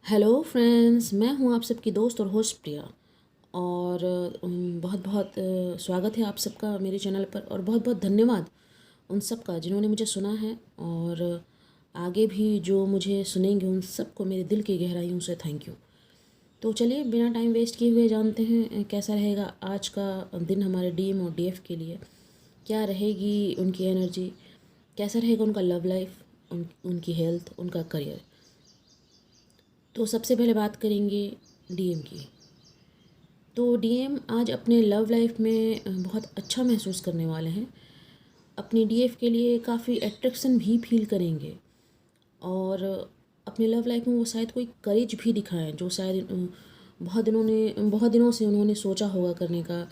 Hello friends, मैं हूं आप सबकी दोस्त और होस्ट प्रिया। और बहुत बहुत स्वागत है आप सबका मेरे चैनल पर। और बहुत बहुत धन्यवाद उन सब का जिन्होंने मुझे सुना है, और आगे भी जो मुझे सुनेंगे उन सबको मेरे दिल की गहराइयों से थैंक यू। तो चलिए बिना टाइम वेस्ट किए हुए जानते हैं कैसा रहेगा आज का दिन हमारे डीएम और डीएफ के लिए। क्या रहेगी उनकी एनर्जी, कैसा रहेगा उनका लव लाइफ, उनकी हेल्थ, उनका करियर। तो सबसे पहले बात करेंगे डीएम की। तो डीएम आज अपने लव लाइफ में बहुत अच्छा महसूस करने वाले हैं। अपनी डीएफ के लिए काफ़ी अट्रैक्शन भी फील करेंगे, और अपने लव लाइफ में वो शायद कोई करेज भी दिखाएं जो शायद बहुत दिनों से उन्होंने सोचा होगा करने का,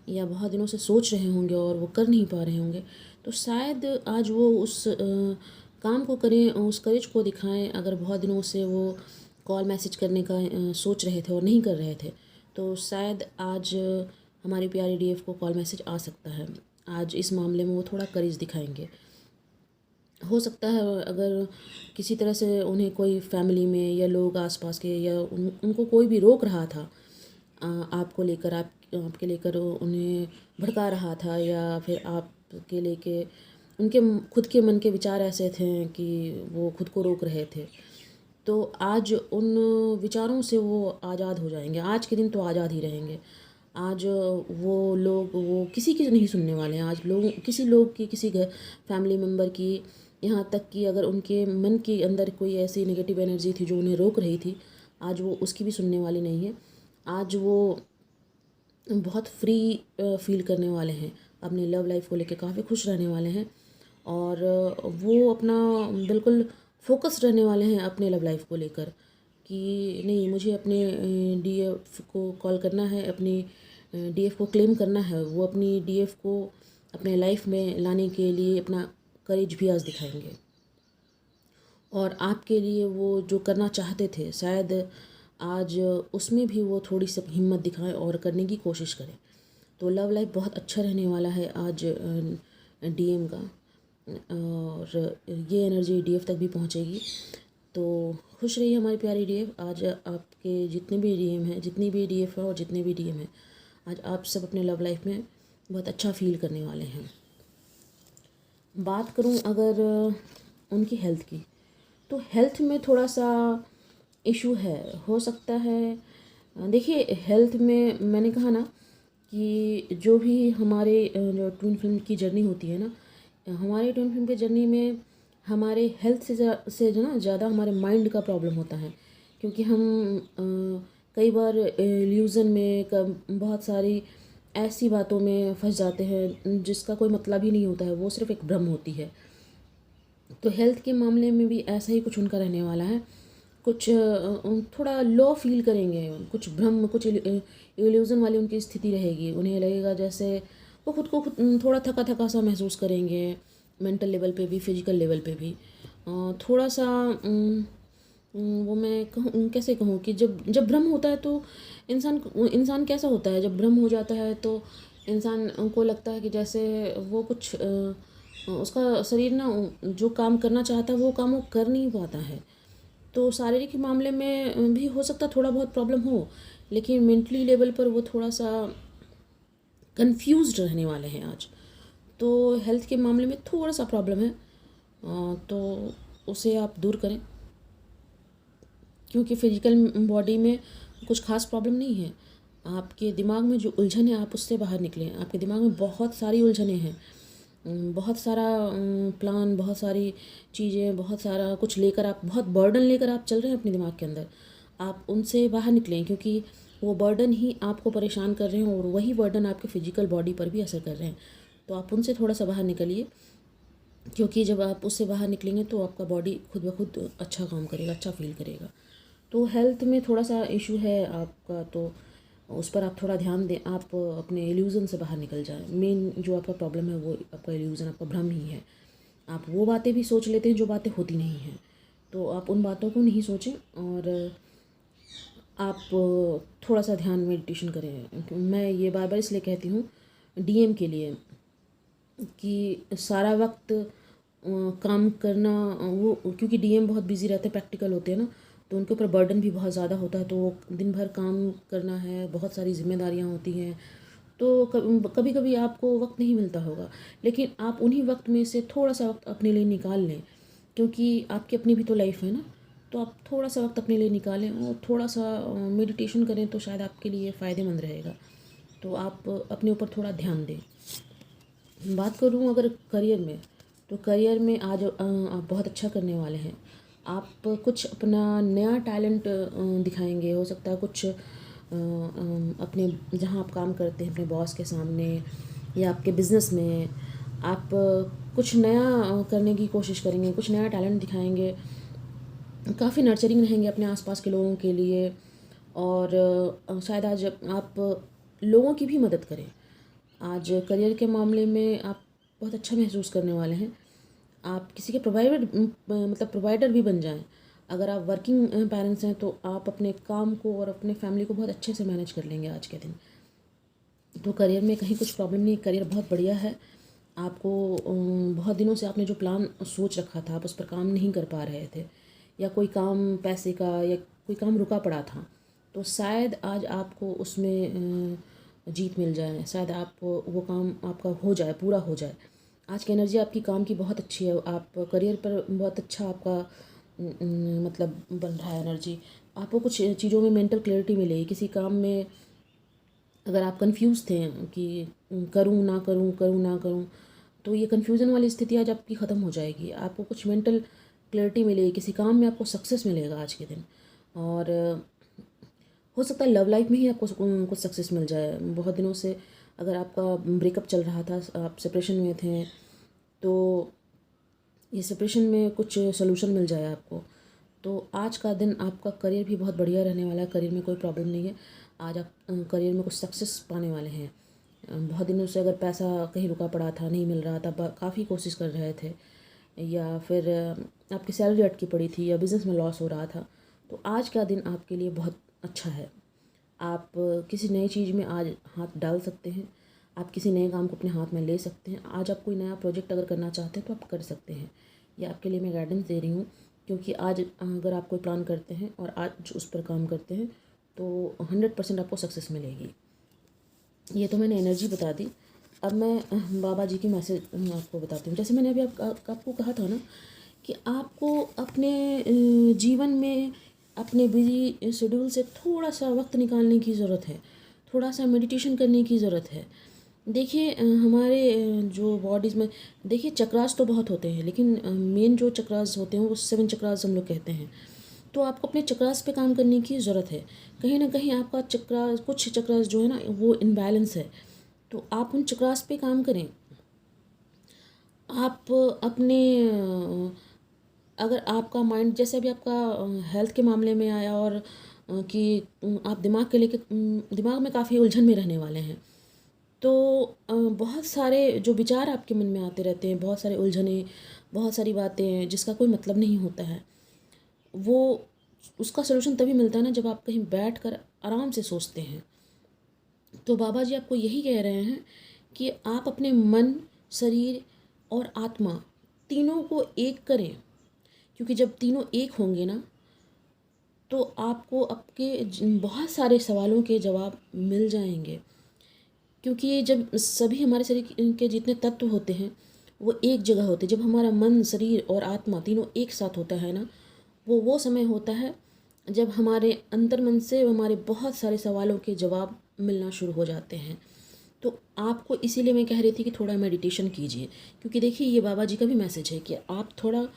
या बहुत दिनों से सोच रहे होंगे और वो कर नहीं पा रहे होंगे। तो शायद आज वो उस काम को करें, उस करेज को दिखाएं। अगर बहुत दिनों से वो कॉल मैसेज करने का सोच रहे थे और नहीं कर रहे थे, तो शायद आज हमारी प्यारी डीएफ को कॉल मैसेज आ सकता है। आज इस मामले में वो थोड़ा करेज दिखाएंगे। हो सकता है अगर किसी तरह से उन्हें कोई फैमिली में या लोग आसपास के या उनको कोई भी रोक रहा था, आपको लेकर, आपके लेकर उन्हें भड़का रहा था, या फिर आपके लेके उनके खुद के मन के विचार ऐसे थे कि वो खुद को रोक रहे थे। तो आज उन विचारों से वो आज़ाद हो जाएंगे। आज के दिन तो आज़ाद ही रहेंगे। आज वो किसी की नहीं सुनने वाले हैं। आज लोग किसी लोग की, किसी घर फैमिली मेम्बर की, यहाँ तक कि अगर उनके मन के अंदर कोई ऐसी नेगेटिव एनर्जी थी जो उन्हें रोक रही थी, आज वो उसकी भी सुनने वाली नहीं है। आज वो बहुत फ्री फील करने वाले हैं, अपनी लव लाइफ को लेकर काफ़ी खुश रहने वाले हैं। और वो अपना बिल्कुल फोकस रहने वाले हैं अपने लव लाइफ को लेकर, कि नहीं, मुझे अपने डीएफ को कॉल करना है, अपनी डीएफ को क्लेम करना है। वो अपनी डीएफ को अपने लाइफ में लाने के लिए अपना करेज भी आज दिखाएंगे। और आपके लिए वो जो करना चाहते थे, शायद आज उसमें भी वो थोड़ी सी हिम्मत दिखाएं और करने की कोशिश करें। तो लव लाइफ बहुत अच्छा रहने वाला है आज डीएम का, और ये एनर्जी डीएफ तक भी पहुंचेगी। तो खुश रहिए हमारी प्यारी डीएफ। आज आपके जितने भी डीएम हैं, जितनी भी डीएफ है और जितने भी डीएम हैं, आज आप सब अपने लव लाइफ में बहुत अच्छा फील करने वाले हैं। बात करूं अगर उनकी हेल्थ की, तो हेल्थ में थोड़ा सा इशू है, हो सकता है। देखिए, हेल्थ में मैंने कहा ना कि जो भी हमारे जो ट्विन फिल्म की जर्नी होती है ना, हमारे ट्विन फिल्म की जर्नी में हमारे हेल्थ से जो ना ज़्यादा हमारे माइंड का प्रॉब्लम होता है। क्योंकि हम कई बार इल्यूज़न में बहुत सारी ऐसी बातों में फंस जाते हैं जिसका कोई मतलब ही नहीं होता है, वो सिर्फ एक भ्रम होती है। तो हेल्थ के मामले में भी ऐसा ही कुछ उनका रहने वाला है। कुछ थोड़ा लो फील करेंगे, कुछ भ्रम, कुछ इल्यूज़न वाली उनकी स्थिति रहेगी। उन्हें लगेगा जैसे वो खुद को थोड़ा थका थका सा महसूस करेंगे, मेंटल लेवल पे भी, फिजिकल लेवल पे भी। थोड़ा सा वो मैं कहूँ, कैसे कहूँ कि जब जब भ्रम होता है तो इंसान कैसा होता है, जब भ्रम हो जाता है तो इंसान को लगता है कि जैसे वो कुछ उसका शरीर ना जो काम करना चाहता है वो काम वो कर नहीं पाता है। तो शारीरिक के मामले में भी हो सकता है थोड़ा बहुत प्रॉब्लम हो, लेकिन मेंटली लेवल पर वो थोड़ा सा कंफ्यूज्ड रहने वाले हैं आज। तो हेल्थ के मामले में थोड़ा सा प्रॉब्लम है, तो उसे आप दूर करें। क्योंकि फिजिकल बॉडी में कुछ खास प्रॉब्लम नहीं है। आपके दिमाग में जो उलझन है, आप उससे बाहर निकलें। आपके दिमाग में बहुत सारी उलझनें हैं, बहुत सारा प्लान, बहुत सारी चीज़ें, बहुत सारा कुछ लेकर आप, बहुत बर्डन लेकर आप चल रहे हैं अपने दिमाग के अंदर। आप उनसे बाहर निकलें, क्योंकि वो बर्डन ही आपको परेशान कर रहे हैं और वही बर्डन आपके फिजिकल बॉडी पर भी असर कर रहे हैं। तो आप उनसे थोड़ा सा बाहर निकलिए, क्योंकि जब आप उससे बाहर निकलेंगे तो आपका बॉडी खुद ब खुद अच्छा काम करेगा, अच्छा फील करेगा। तो हेल्थ में थोड़ा सा इशू है आपका, तो उस पर आप थोड़ा ध्यान दें। आप अपने इल्यूज़न से बाहर निकल जाएं। मेन जो आपका प्रॉब्लम है वो आपका इल्यूज़न, आपका भ्रम ही है। आप वो बातें भी सोच लेते हैं जो बातें होती नहीं हैं। तो आप उन बातों को नहीं सोचें, और आप थोड़ा सा ध्यान मेडिटेशन करें। मैं ये बार बार इसलिए कहती हूँ डीएम के लिए कि सारा वक्त काम करना, वो क्योंकि डीएम बहुत बिजी रहते हैं, प्रैक्टिकल होते हैं ना, तो उनके ऊपर बर्डन भी बहुत ज़्यादा होता है, तो वो दिन भर काम करना है, बहुत सारी जिम्मेदारियाँ होती हैं, तो कभी कभी आपको वक्त नहीं मिलता होगा। लेकिन आप उन्हीं वक्त में से थोड़ा सा वक्त अपने लिए निकाल लें, क्योंकि आपकी अपनी भी तो लाइफ है ना। तो आप थोड़ा सा वक्त अपने लिए निकालें और थोड़ा सा मेडिटेशन करें, तो शायद आपके लिए फ़ायदेमंद रहेगा। तो आप अपने ऊपर थोड़ा ध्यान दें। बात करूँ अगर करियर में, तो करियर में आज आप बहुत अच्छा करने वाले हैं। आप कुछ अपना नया टैलेंट दिखाएंगे। हो सकता है कुछ अपने जहाँ आप काम करते हैं अपने बॉस के सामने या आपके बिज़नेस में आप कुछ नया करने की कोशिश करेंगे, कुछ नया टैलेंट दिखाएंगे। काफ़ी नर्चरिंग रहेंगे अपने आसपास के लोगों के लिए। और शायद आज आप लोगों की भी मदद करें। आज करियर के मामले में आप बहुत अच्छा महसूस करने वाले हैं। आप किसी के प्रोवाइडर भी बन जाएं। अगर आप वर्किंग पेरेंट्स हैं तो आप अपने काम को और अपने फैमिली को बहुत अच्छे से मैनेज कर लेंगे आज के दिन। तो करियर में कहीं कुछ प्रॉब्लम नहीं, करियर बहुत बढ़िया है। आपको बहुत दिनों से आपने जो प्लान सोच रखा था आप उस पर काम नहीं कर पा रहे थे, या कोई काम पैसे का या कोई काम रुका पड़ा था, तो शायद आज आपको उसमें जीत मिल जाए। शायद आप वो काम आपका हो जाए, पूरा हो जाए। आज की एनर्जी आपकी काम की बहुत अच्छी है। आप करियर पर बहुत अच्छा आपका मतलब बन रहा है एनर्जी। आपको कुछ चीज़ों में मेंटल क्लैरिटी मिलेगी। किसी काम में अगर आप कंफ्यूज थे कि करूँ ना करूँ, करूँ ना करूँ, तो ये कन्फ्यूज़न वाली स्थिति आज आपकी ख़त्म हो जाएगी। आपको कुछ मेंटल क्लैरिटी मिलेगी, किसी काम में आपको सक्सेस मिलेगा आज के दिन। और हो सकता है लव लाइफ में ही आपको कुछ सक्सेस मिल जाए। बहुत दिनों से अगर आपका ब्रेकअप चल रहा था, आप सेपरेशन में थे, तो ये सेपरेशन में कुछ सोल्यूशन मिल जाए आपको। तो आज का दिन आपका करियर भी बहुत बढ़िया रहने वाला है। करियर में कोई प्रॉब्लम नहीं है। आज आप करियर में कुछ सक्सेस पाने वाले हैं। बहुत दिनों से अगर पैसा कहीं रुका पड़ा था, नहीं मिल रहा था, काफ़ी कोशिश कर रहे थे, या फिर आपकी सैलरी अटकी पड़ी थी, या बिज़नेस में लॉस हो रहा था, तो आज का दिन आपके लिए बहुत अच्छा है। आप किसी नई चीज़ में आज हाथ डाल सकते हैं। आप किसी नए काम को अपने हाथ में ले सकते हैं। आज आप कोई नया प्रोजेक्ट अगर करना चाहते हैं तो आप कर सकते हैं। ये आपके लिए मैं गाइडेंस दे रही हूँ, क्योंकि आज अगर आप कोई प्लान करते हैं और आज उस पर काम करते हैं तो 100% आपको सक्सेस मिलेगी। ये तो मैंने एनर्जी बता दी। अब मैं बाबा जी की मैसेज आपको बताती हूँ। जैसे मैंने अभी आपको कहा था ना कि आपको अपने जीवन में अपने बिजी शेड्यूल से थोड़ा सा वक्त निकालने की ज़रूरत है, थोड़ा सा मेडिटेशन करने की ज़रूरत है। देखिए हमारे जो बॉडीज़ में, देखिए चक्रास तो बहुत होते हैं, लेकिन मेन जो चक्रास होते हैं वो 7 चक्रास हम लोग कहते हैं। तो आपको अपने चक्रास पे काम करने की ज़रूरत है। कहीं ना कहीं आपका चक्रास, कुछ चक्रास जो है ना वो इनबैलेंस है, तो आप उन चक्रास पे काम करें। आप अपने अगर आपका माइंड, जैसे अभी आपका हेल्थ के मामले में आया, और कि आप दिमाग के लेके दिमाग में काफ़ी उलझन में रहने वाले हैं, तो बहुत सारे जो विचार आपके मन में आते रहते हैं, बहुत सारे उलझने, बहुत सारी बातें जिसका कोई मतलब नहीं होता है, वो उसका सलूशन तभी मिलता है ना जब आप कहीं बैठ कर आराम से सोचते हैं। तो बाबा जी आपको यही कह रहे हैं कि आप अपने मन, शरीर और आत्मा तीनों को एक करें, क्योंकि जब तीनों एक होंगे ना तो आपको आपके बहुत सारे सवालों के जवाब मिल जाएंगे। क्योंकि ये जब सभी हमारे शरीर के जितने तत्व होते हैं वो एक जगह होते हैं, जब हमारा मन, शरीर और आत्मा तीनों एक साथ होता है ना, वो समय होता है जब हमारे अंतर्मन से हमारे बहुत सारे सवालों के जवाब मिलना शुरू हो जाते हैं। तो आपको इसीलिए मैं कह रही थी कि थोड़ा मेडिटेशन कीजिए, क्योंकि देखिए ये बाबा जी का भी मैसेज है कि आप थोड़ा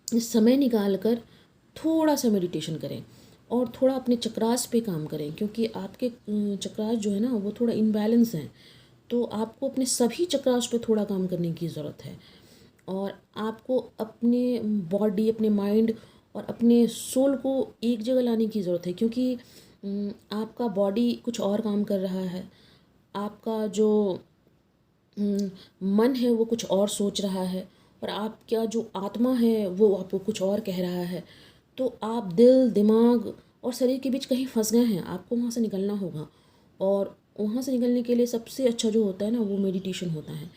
समय निकाल कर थोड़ा सा मेडिटेशन करें और थोड़ा अपने चक्रास पे काम करें, क्योंकि आपके चक्रास जो है ना वो थोड़ा इनबैलेंस हैं। तो आपको अपने सभी चक्रास पे थोड़ा काम करने की ज़रूरत है, और आपको अपने बॉडी, अपने माइंड और अपने सोल को एक जगह लाने की ज़रूरत है। क्योंकि आपका बॉडी कुछ और काम कर रहा है, आपका जो मन है वो कुछ और सोच रहा है, और आपका जो आत्मा है वो आपको कुछ और कह रहा है। तो आप दिल, दिमाग और शरीर के बीच कहीं फंस गए हैं, आपको वहाँ से निकलना होगा। और वहाँ से निकलने के लिए सबसे अच्छा जो होता है ना वो मेडिटेशन होता है।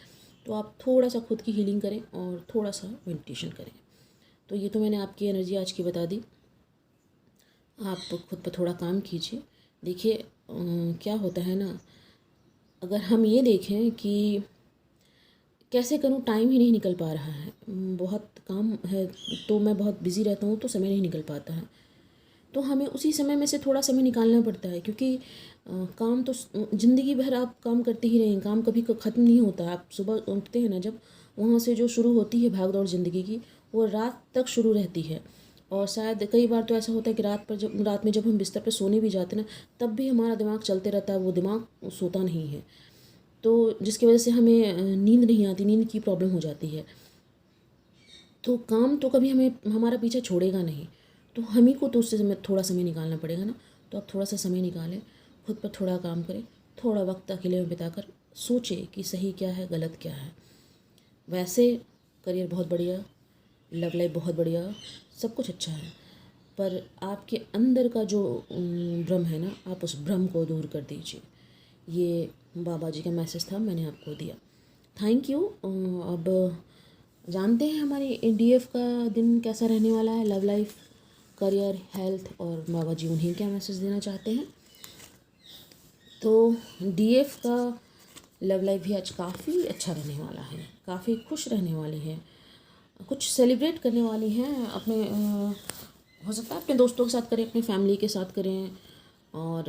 तो आप थोड़ा सा खुद की हीलिंग करें और थोड़ा सा मेडिटेशन करें। तो ये तो मैंने आपकी एनर्जी आज की बता दी। आप खुद पर थोड़ा काम कीजिए। देखिए क्या होता है ना, अगर हम ये देखें कि कैसे करूँ, टाइम ही नहीं निकल पा रहा है, बहुत काम है, तो मैं बहुत बिज़ी रहता हूँ तो समय नहीं निकल पाता है। तो हमें उसी समय में से थोड़ा समय निकालना पड़ता है, क्योंकि काम तो ज़िंदगी भर आप काम करते ही रहें, काम कभी ख़त्म नहीं होता। आप सुबह उठते हैं ना जब, वहाँ से जो शुरू होती है भाग दौड़ ज़िंदगी की, वो रात तक शुरू रहती है। और शायद कई बार तो ऐसा होता है कि रात में जब हम बिस्तर पर सोने भी जाते हैं ना, तब भी हमारा दिमाग चलते रहता है, वो दिमाग सोता नहीं है। तो जिसकी वजह से हमें नींद नहीं आती, नींद की प्रॉब्लम हो जाती है। तो काम तो कभी हमें हमारा पीछे छोड़ेगा नहीं, तो हम ही को तो उससे थोड़ा समय निकालना पड़ेगा ना। तो आप थोड़ा सा समय निकालें, खुद पर थोड़ा काम करें, थोड़ा वक्त अकेले में बिताकर सोचें कि सही क्या है, गलत क्या है। वैसे करियर बहुत बढ़िया, लव लाइफ बहुत बढ़िया, सब कुछ अच्छा है, पर आपके अंदर का जो भ्रम है ना, आप उस भ्रम को दूर कर दीजिए। ये बाबा जी का मैसेज था, मैंने आपको दिया। Thank you. अब जानते हैं हमारी डीएफ का दिन कैसा रहने वाला है, लव लाइफ, करियर, हेल्थ, और बाबा जी उन्हें क्या मैसेज देना चाहते हैं। तो डीएफ का लव लाइफ भी आज काफ़ी अच्छा रहने वाला है, काफ़ी खुश रहने वाली है, कुछ सेलिब्रेट करने वाली हैं अपने हो सकता है अपने दोस्तों के साथ करें, अपनी फैमिली के साथ करें, और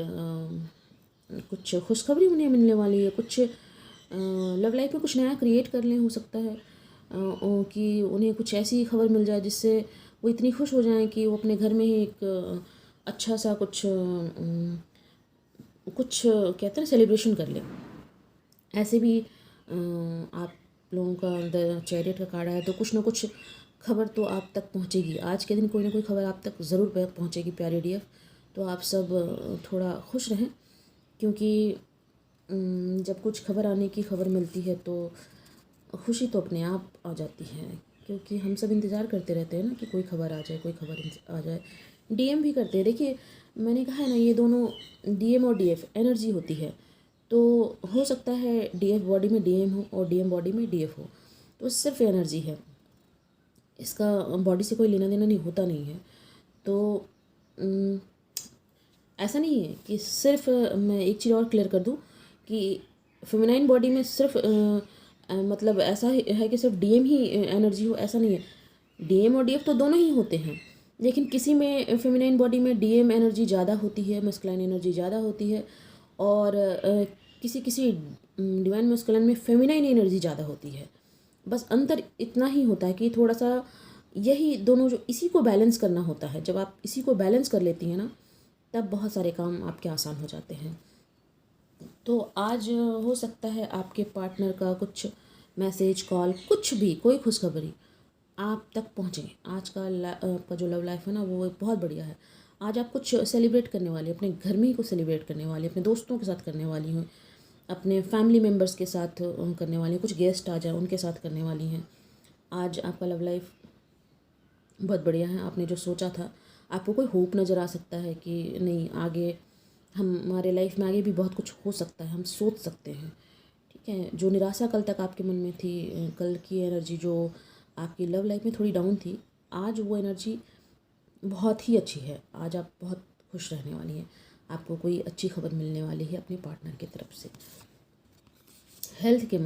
कुछ खुशखबरी उन्हें मिलने वाली है, कुछ लव लाइफ में कुछ नया क्रिएट कर लें, हो सकता है कि उन्हें कुछ ऐसी खबर मिल जाए जिससे वो इतनी खुश हो जाएं कि वो अपने घर में ही एक अच्छा सा कुछ कहते हैं ना, सेलिब्रेशन कर लें। ऐसे भी आप लोगों का अंदर चैरियट का कार्ड है, तो कुछ ना कुछ खबर तो आप तक पहुंचेगी। आज के दिन कोई ना कोई खबर आप तक ज़रूर पहुंचेगी प्यारे डीएफ। तो आप सब थोड़ा खुश रहें, क्योंकि जब कुछ खबर आने की खबर मिलती है तो खुशी तो अपने आप आ जाती है, क्योंकि हम सब इंतज़ार करते रहते हैं ना कि कोई खबर आ जाए, कोई खबर आ जाए। डीएम भी करते हैं। देखिए मैंने कहा है ना, ये दोनों डीएम और डीएफ एनर्जी होती है। तो हो सकता है डीएफ बॉडी में डीएम हो और डीएम बॉडी में डीएफ हो, तो सिर्फ एनर्जी है, इसका बॉडी से कोई लेना देना नहीं होता नहीं है। तो अम, ऐसा नहीं है कि सिर्फ मैं एक चीज़ और क्लियर कर दूं कि फेमिनाइन बॉडी में सिर्फ मतलब ऐसा है कि सिर्फ डीएम ही एनर्जी हो, ऐसा नहीं है। डीएम और डीएफ तो दोनों ही होते हैं, लेकिन किसी में फेमिनाइन बॉडी में डीएम एनर्जी ज़्यादा होती है, मस्कुलाइन एनर्जी ज़्यादा होती है, और किसी किसी डिवाइन मस्कुलाइन में फेमिनाइन एनर्जी ज़्यादा होती है। बस अंतर इतना ही होता है कि थोड़ा सा यही दोनों जो इसी को बैलेंस करना होता है। जब आप इसी को बैलेंस कर लेती हैं ना, तब बहुत सारे काम आपके आसान हो जाते हैं। तो आज हो सकता है आपके पार्टनर का कुछ मैसेज, कॉल, कुछ भी, कोई खुशखबरी आप तक पहुँचे। आज का आपका जो लव लाइफ है ना, वो बहुत बढ़िया है। आज आप कुछ सेलिब्रेट करने वाली, अपने घर में ही कुछ सेलिब्रेट करने वाली, अपने दोस्तों के साथ करने वाली हूँ, अपने फैमिली मेम्बर्स के साथ करने वाली हैं, कुछ गेस्ट आ जाए उनके साथ करने वाली हैं। आज आपका लव लाइफ बहुत बढ़िया है। आपने जो सोचा था, आपको कोई होप नज़र आ सकता है कि नहीं, आगे हमारे लाइफ में आगे भी बहुत कुछ हो सकता है, हम सोच सकते हैं। ठीक है, जो निराशा कल तक आपके मन में थी, कल की एनर्जी जो आपकी लव लाइफ में थोड़ी डाउन थी, आज वो एनर्जी बहुत ही अच्छी है। आज आप बहुत खुश रहने वाली हैं, आपको कोई अच्छी खबर मिलने वाली है अपने पार्टनर की तरफ से। हेल्थ के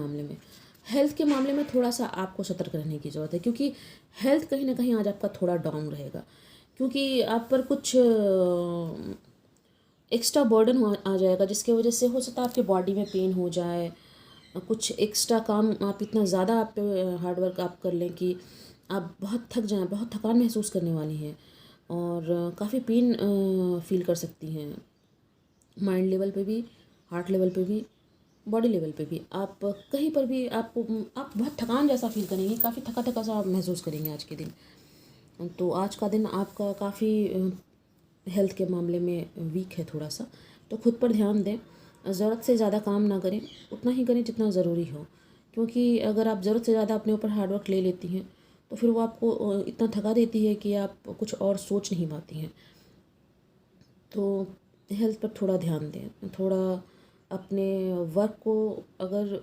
मामले में थोड़ा सा आपको सतर्क रहने की ज़रूरत है, क्योंकि हेल्थ कहीं ना कहीं आज आपका थोड़ा डाउन रहेगा, क्योंकि आप पर कुछ एक्स्ट्रा बर्डन आ जाएगा, जिसकी वजह से हो सकता है आपके बॉडी में पेन हो जाए, कुछ एक्स्ट्रा काम आप इतना ज़्यादा आप पे हार्डवर्क आप कर लें कि आप बहुत थक जाएं, बहुत थकान महसूस करने वाली हैं, और काफ़ी पेन फील कर सकती हैं, माइंड लेवल पे भी, हार्ट लेवल पे भी, बॉडी लेवल पे भी। आप कहीं पर भी आप बहुत थकान जैसा फील करेंगे, काफ़ी थका थका सा आप महसूस करेंगे आज के दिन। तो आज का दिन आपका काफ़ी हेल्थ के मामले में वीक है थोड़ा सा। तो खुद पर ध्यान दें, ज़रूरत से ज़्यादा काम ना करें, उतना ही करें जितना ज़रूरी हो, क्योंकि अगर आप ज़रूरत से ज़्यादा अपने ऊपर हार्डवर्क ले लेती हैं तो फिर वो आपको इतना थका देती है कि आप कुछ और सोच नहीं पाती हैं। तो हेल्थ पर थोड़ा ध्यान दें, थोड़ा अपने वर्क को अगर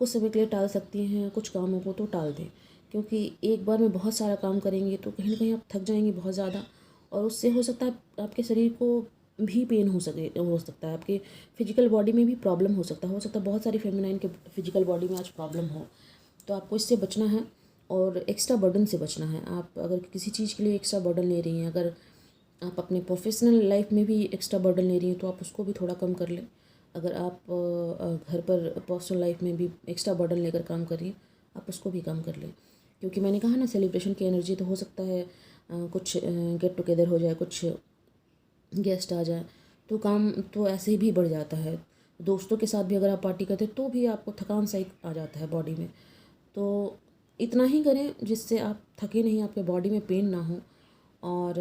कुछ समय के लिए टाल सकती हैं, कुछ कामों को तो टाल दें, क्योंकि एक बार में बहुत सारा काम करेंगे तो कहीं ना कहीं आप थक जाएंगी बहुत ज़्यादा, और उससे हो सकता है आपके शरीर को भी पेन हो सकता है, आपके फिजिकल बॉडी में भी प्रॉब्लम हो सकता है बहुत सारी फेमिनाइन के फिजिकल बॉडी में आज प्रॉब्लम हो। तो आपको इससे बचना है और एक्स्ट्रा बर्डन से बचना है। आप अगर किसी चीज़ के लिए एक्स्ट्रा बर्डन ले रही हैं, अगर आप अपने प्रोफेशनल लाइफ में भी एक्स्ट्रा बर्डन ले रही हैं, तो आप उसको भी थोड़ा कम कर लें। अगर आप घर पर पर्सनल लाइफ में भी एक्स्ट्रा बर्डन लेकर काम कर रही हैं, आप उसको भी कम कर लें। क्योंकि मैंने कहा ना, सेलिब्रेशन की एनर्जी तो हो सकता है कुछ गेट टुगेदर हो जाए, कुछ गेस्ट आ जाए, तो काम तो ऐसे ही भी बढ़ जाता है। दोस्तों के साथ भी अगर आप पार्टी करते हैं तो भी आपको थकान सा आ जाता है बॉडी में। तो इतना ही करें जिससे आप थके नहीं, आपके बॉडी में पेन ना हो। और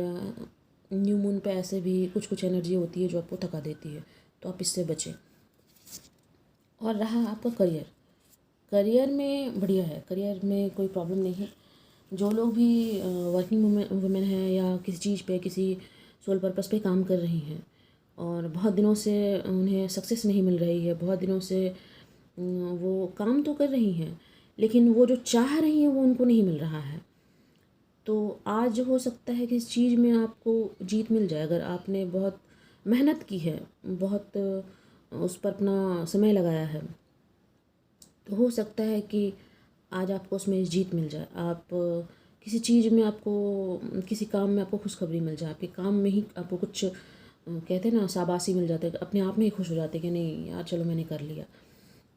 न्यू मून पे ऐसे भी कुछ कुछ एनर्जी होती है जो आपको थका देती है, तो आप इससे बचें। और रहा आपका करियर, करियर में बढ़िया है, करियर में कोई प्रॉब्लम नहीं है। जो लोग भी वर्किंग वुमेन हैं या किसी चीज़ पे, किसी सोल पर्पस पे काम कर रही हैं और बहुत दिनों से उन्हें सक्सेस नहीं मिल रही है, बहुत दिनों से वो काम तो कर रही हैं लेकिन वो जो चाह रही हैं वो उनको नहीं मिल रहा है, तो आज हो सकता है कि इस चीज़ में आपको जीत मिल जाए। अगर आपने बहुत मेहनत की है, बहुत उस पर अपना समय लगाया है, तो हो सकता है कि आज आपको उसमें जीत मिल जाए। आप किसी चीज़ में, आपको किसी काम में आपको खुशखबरी मिल जाए, आपके काम में ही आपको कुछ कहते हैं ना, शाबाशी मिल जाते हैं, अपने आप में ही खुश हो जाते हैं कि नहीं यार चलो मैंने कर लिया।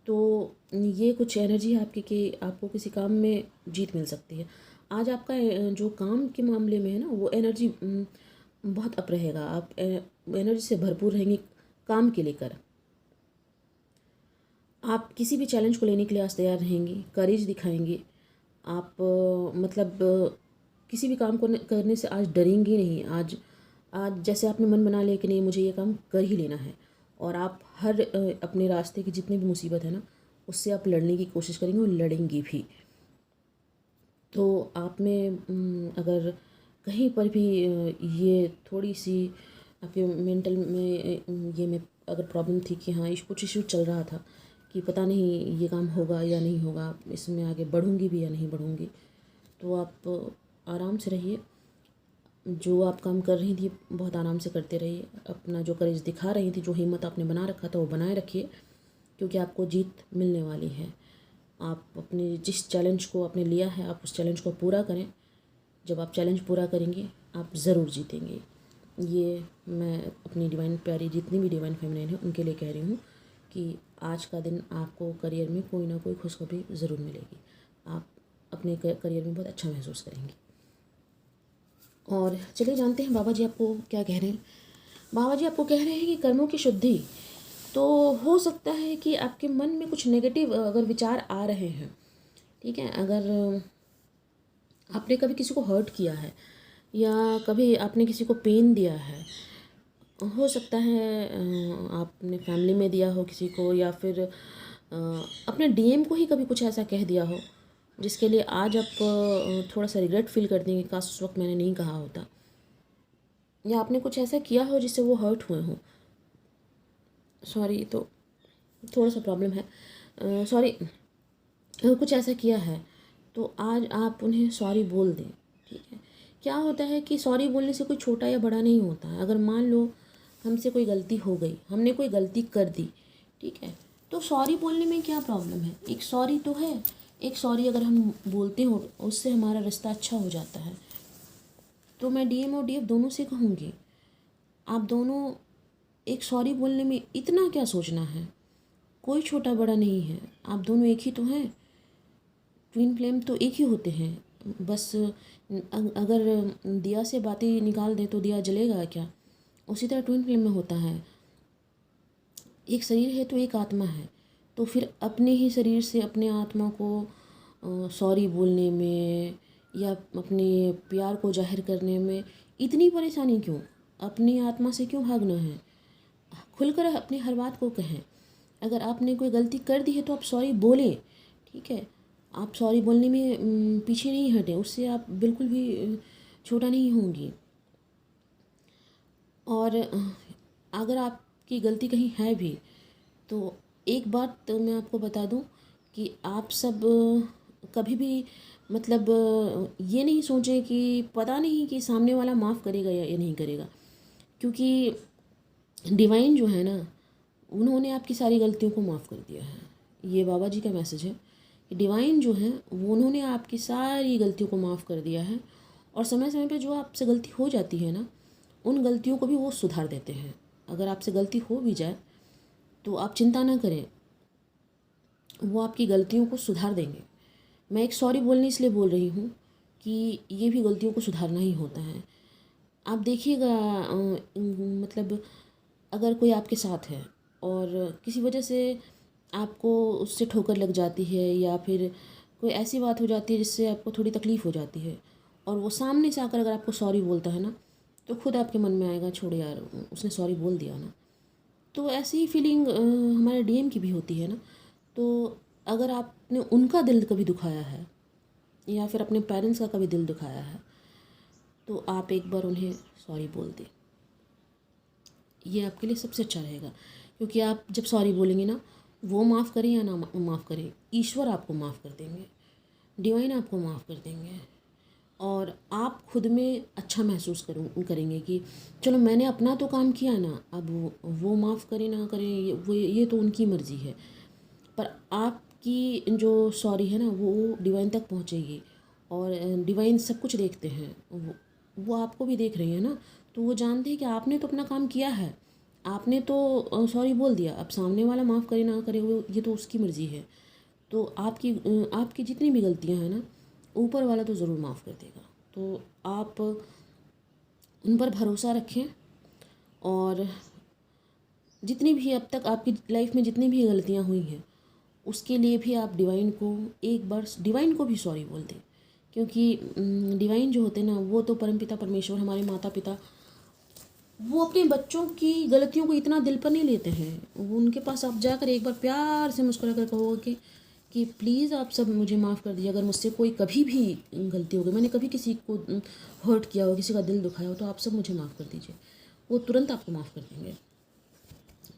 तो ये कुछ एनर्जी है आपकी कि आपको किसी काम में जीत मिल सकती है। आज आपका जो काम के मामले में है ना, वो एनर्जी बहुत अप रहेगा। आप एनर्जी से भरपूर रहेंगे काम के लेकर। आप किसी भी चैलेंज को लेने के लिए आज तैयार रहेंगी, करेज दिखाएंगे। आप मतलब किसी भी काम को करने से आज डरेंगी नहीं। आज आज जैसे आपने मन बना लिया कि नहीं मुझे ये काम कर ही लेना है, और आप हर अपने रास्ते की जितनी भी मुसीबत है ना, उससे आप लड़ने की कोशिश करेंगे और लड़ेंगी भी। तो आप में अगर कहीं पर भी ये थोड़ी सी आपके मेंटल में ये में अगर प्रॉब्लम थी कि हाँ कुछ इशू चल रहा था कि पता नहीं ये काम होगा या नहीं होगा, इसमें आगे बढ़ूंगी भी या नहीं बढ़ूंगी, तो आप आराम से रहिए। जो आप काम कर रही थी बहुत आराम से करते रहिए। अपना जो करेज दिखा रही थी, जो हिम्मत आपने बना रखा था, वो बनाए रखिए, क्योंकि आपको जीत मिलने वाली है। आप अपने जिस चैलेंज को आपने लिया है, आप उस चैलेंज को पूरा करें। जब आप चैलेंज पूरा करेंगे आप ज़रूर जीतेंगे। ये मैं अपनी डिवाइन प्यारी जितनी भी डिवाइन फेमिनाइन है उनके लिए कह रही हूँ कि आज का दिन आपको करियर में कोई ना कोई खुशखबरी ज़रूर मिलेगी। आप अपने करियर में बहुत अच्छा महसूस करेंगे। और चलिए जानते हैं बाबा जी आपको क्या कह रहे हैं। बाबा जी आपको कह रहे हैं कि कर्मों की शुद्धि। तो हो सकता है कि आपके मन में कुछ नेगेटिव अगर विचार आ रहे हैं, ठीक है, अगर आपने कभी किसी को हर्ट किया है या कभी आपने किसी को पेन दिया है, हो सकता है आपने फैमिली में दिया हो किसी को, या फिर अपने डीएम को ही कभी कुछ ऐसा कह दिया हो जिसके लिए आज आप थोड़ा सा रिग्रेट फील करती हैं कि काश उस वक्त मैंने नहीं कहा होता, या आपने कुछ ऐसा किया हो जिससे वो हर्ट हुए हों। सॉरी, तो थोड़ा सा प्रॉब्लम है, सॉरी, कुछ ऐसा किया है तो आज आप उन्हें सॉरी बोल दें। ठीक है, क्या होता है कि सॉरी बोलने से कोई छोटा या बड़ा नहीं होता है। अगर मान लो हमसे कोई गलती हो गई, हमने कोई गलती कर दी, ठीक है, तो सॉरी बोलने में क्या प्रॉब्लम है। एक सॉरी तो है, एक सॉरी अगर हम बोलते हो उससे हमारा रिश्ता अच्छा हो जाता है। तो मैं डीएम और डीएफ दोनों से कहूँगी, आप दोनों एक सॉरी बोलने में इतना क्या सोचना है, कोई छोटा बड़ा नहीं है, आप दोनों एक ही तो हैं। ट्विन फ्लेम तो एक ही होते हैं। बस अगर दिया से बाती निकाल दें तो दिया जलेगा क्या, उसी तरह ट्विन फ्लेम में होता है। एक शरीर है तो एक आत्मा है, तो फिर अपने ही शरीर से अपने आत्मा को सॉरी बोलने में या अपने प्यार को जाहिर करने में इतनी परेशानी क्यों। अपनी आत्मा से क्यों भागना है, खुलकर अपनी हर बात को कहें। अगर आपने कोई गलती कर दी है तो आप सॉरी बोलें, ठीक है। आप सॉरी बोलने में पीछे नहीं हटें, उससे आप बिल्कुल भी छोटा नहीं होंगी। और अगर आपकी गलती कहीं है भी तो एक बात तो मैं आपको बता दूं कि आप सब कभी भी मतलब ये नहीं सोचें कि पता नहीं कि सामने वाला माफ़ करेगा या ये नहीं करेगा, क्योंकि डिवाइन जो है ना, उन्होंने आपकी सारी गलतियों को माफ़ कर दिया है। ये बाबा जी का मैसेज है कि डिवाइन जो है वो उन्होंने आपकी सारी गलतियों को माफ़ कर दिया है, और समय समय पे जो आपसे गलती हो जाती है ना, उन गलतियों को भी वो सुधार देते हैं। अगर आपसे गलती हो भी जाए तो आप चिंता ना करें, वो आपकी गलतियों को सुधार देंगे। मैं एक सॉरी बोलने इसलिए बोल रही हूँ कि ये भी गलतियों को सुधारना ही होता है। आप देखिएगा मतलब अगर कोई आपके साथ है और किसी वजह से आपको उससे ठोकर लग जाती है, या फिर कोई ऐसी बात हो जाती है जिससे आपको थोड़ी तकलीफ़ हो जाती है, और वो सामने से आकर अगर आपको सॉरी बोलता है ना, तो खुद आपके मन में आएगा छोड़ यार, उसने सॉरी बोल दिया ना। तो ऐसी ही फीलिंग हमारे डीएम की भी होती है ना। तो अगर आपने उनका दिल कभी दुखाया है, या फिर अपने पेरेंट्स का कभी दिल दुखाया है, तो आप एक बार उन्हें सॉरी बोल दें। ये आपके लिए सबसे अच्छा रहेगा, क्योंकि आप जब सॉरी बोलेंगे ना, वो माफ़ करें या ना माफ़ करें, ईश्वर आपको माफ़ कर देंगे, डिवाइन आपको माफ़ कर देंगे, और आप खुद में अच्छा महसूस करेंगे कि चलो मैंने अपना तो काम किया ना, अब वो माफ़ करें ना करें, ये तो उनकी मर्ज़ी है, पर आपकी जो सॉरी है ना वो डिवाइन तक पहुंचेगी। और डिवाइन सब कुछ देखते हैं, वो आपको भी देख रही है ना, तो वो जानते हैं कि आपने तो अपना काम किया है, आपने तो सॉरी बोल दिया। अब सामने वाला माफ़ करे ना करे, वो ये तो उसकी मर्ज़ी है। तो आपकी जितनी भी गलतियां हैं ना, ऊपर वाला तो ज़रूर माफ़ कर देगा। तो आप उन पर भरोसा रखें, और जितनी भी अब तक आपकी लाइफ में जितनी भी गलतियां हुई हैं, उसके लिए भी आप डिवाइन को एक बार, डिवाइन को भी सॉरी बोल दें, क्योंकि डिवाइन जो होते हैं ना, वो तो परमपिता परमेश्वर, हमारे माता पिता, वो अपने बच्चों की गलतियों को इतना दिल पर नहीं लेते हैं। वो उनके पास आप जाकर एक बार प्यार से मुस्कुरा कर कहोगे कि प्लीज़ आप सब मुझे माफ़ कर दीजिए, अगर मुझसे कोई कभी भी गलती हो गई, मैंने कभी किसी को हर्ट किया हो, किसी का दिल दुखाया हो, तो आप सब मुझे माफ़ कर दीजिए, वो तुरंत आपको माफ़ कर देंगे।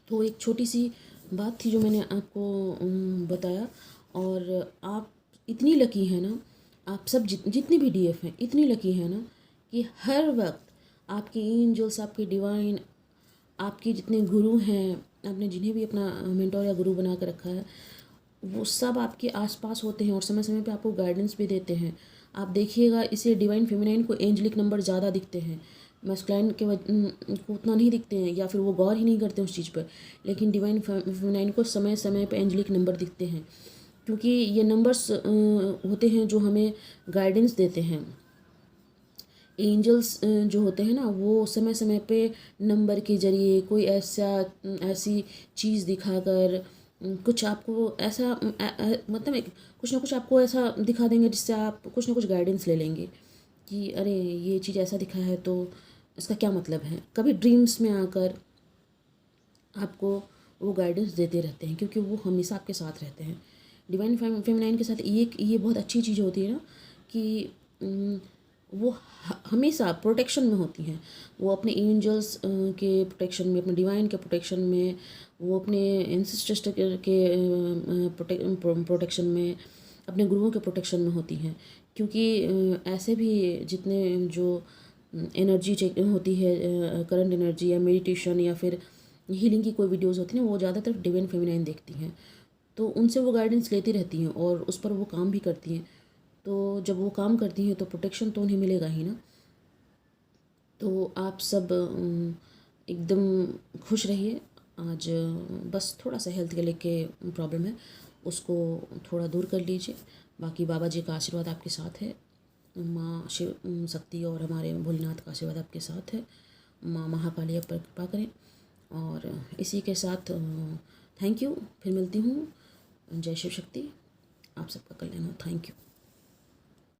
तो एक छोटी सी बात थी जो मैंने आपको बताया। और आप इतनी लकी हैं ना, आप सब जितनी भी डीएफ हैं इतनी लकी हैं ना, कि हर वक्त आपके एंजल्स, आपके डिवाइन, आपके जितने गुरु हैं, आपने जिन्हें भी अपना मेंटोर या गुरु बना कर रखा है, वो सब आपके आसपास होते हैं और समय समय पे आपको गाइडेंस भी देते हैं। आप देखिएगा, इसे डिवाइन फेमिनाइन को एंजलिक नंबर ज़्यादा दिखते हैं, मैस्कुलाइन को उतना नहीं दिखते हैं, या फिर वो गौर ही नहीं करते उस चीज़ पर। लेकिन डिवाइन फेमिनाइन को समय समय पे एंजलिक नंबर दिखते हैं, क्योंकि ये नंबर्स होते हैं जो हमें गाइडेंस देते हैं। एंजल्स जो होते हैं ना, वो समय समय पे नंबर के ज़रिए कोई ऐसी चीज़ दिखाकर कुछ आपको ऐसा मतलब कुछ ना कुछ आपको ऐसा दिखा देंगे जिससे आप कुछ ना कुछ गाइडेंस ले लेंगे कि अरे ये चीज़ ऐसा दिखा है तो इसका क्या मतलब है। कभी ड्रीम्स में आकर आपको वो गाइडेंस देते रहते हैं, क्योंकि वो हमेशा आपके साथ रहते हैं। डिवाइन फेमिनाइन के साथ ये बहुत अच्छी चीज़ होती है ना, कि वो हमेशा प्रोटेक्शन में होती हैं। वो अपने एंजल्स के प्रोटेक्शन में, अपने डिवाइन के प्रोटेक्शन में, वो अपने एंसेस्टर्स के प्रोटेक्शन में, अपने गुरुओं के प्रोटेक्शन में होती हैं। क्योंकि ऐसे भी जितने जो एनर्जी चेक होती है, करंट एनर्जी या मेडिटेशन या फिर हीलिंग की कोई वीडियोस होती हैं, वो ज़्यादातर डिवाइन फेमिनाइन देखती हैं, तो उनसे वो गाइडेंस लेती रहती हैं और उस पर वो काम भी करती हैं। तो जब वो काम करती हैं तो प्रोटेक्शन तो उन्हें मिलेगा ही ना। तो आप सब एकदम खुश रहिए। आज बस थोड़ा सा हेल्थ के लेके प्रॉब्लम है, उसको थोड़ा दूर कर लीजिए। बाकी बाबा जी का आशीर्वाद आपके साथ है, माँ शिव शक्ति और हमारे भोलेनाथ का आशीर्वाद आपके साथ है। माँ महाकाली आप पर कृपा करें। और इसी के साथ थैंक यू, फिर मिलती हूँ। जय शिव शक्ति, आप सबका कल्याण हो। Thank you.